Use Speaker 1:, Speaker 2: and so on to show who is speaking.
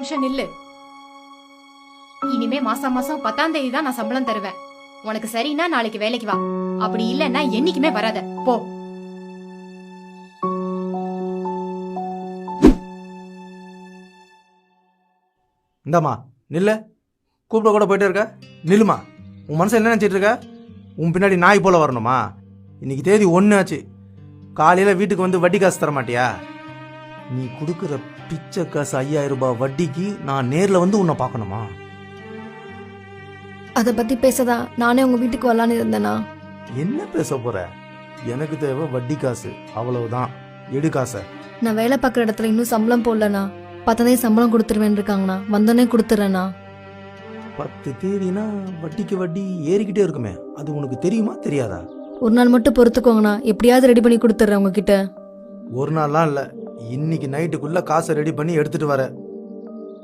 Speaker 1: நிமிஷம் நில்லு. இனிமே மாசம் மாசம் 10ஆம் தேதி தான் நான் சம்பளம் தருவேன். உனக்கு சரின்னா நாளைக்கு வேலைக்கு வா, அப்படி இல்லன்னா என்னைக்குமே வராத போ.
Speaker 2: இந்தாம்மா நில்லு. கூப்பிட கூட போயிட்டே இருக்க, நில்லுமா. உன் மனசு என்ன நினச்சிட்டு இருக்க? உன் பின்னாடி நாய் போல வரணுமா? இன்னைக்கு தேதி 1 ஆச்சு. காலையில் வீட்டுக்கு வந்து வட்டி காசு தர மாட்டியா? நீ கொடுக்குற பிச்சை காசு 5000 ரூபாய் வட்டிக்கு நான் நேரில் வந்து உன்னை பார்க்கணுமா?
Speaker 3: அதை பத்தி பேசதான் நானே உங்க வீட்டுக்கு வரலான்னு இருந்தேனா?
Speaker 2: என்ன பேச போற? எனக்கு தேவை வட்டி காசு, அவ்வளவுதான். எடு காசை.
Speaker 3: நான் வேலை பார்க்குற இடத்துல இன்னும் சம்பளம் போடலண்ணா. 10 சம்பளம் கொடுத்துருவேன் இருக்காங்கண்ணா. வந்தோடனே கொடுத்துறேண்ணா.
Speaker 2: 10 தேதினா வட்டிக்கு வட்டி ஏறிக்கிட்டே இருக்குமே, அது உனக்கு தெரியுமா தெரியாதா?
Speaker 3: ஒரு நாள் மட்டும் பொறுத்துக்கோங்கண்ணா. எப்படியாவது ரெடி பண்ணி கொடுத்துட்றேன் உங்ககிட்ட.
Speaker 2: ஒரு நாள்லாம் இல்லை, இன்னைக்கு நைட்டுக்குள்ள காசை ரெடி பண்ணி எடுத்துட்டு வர.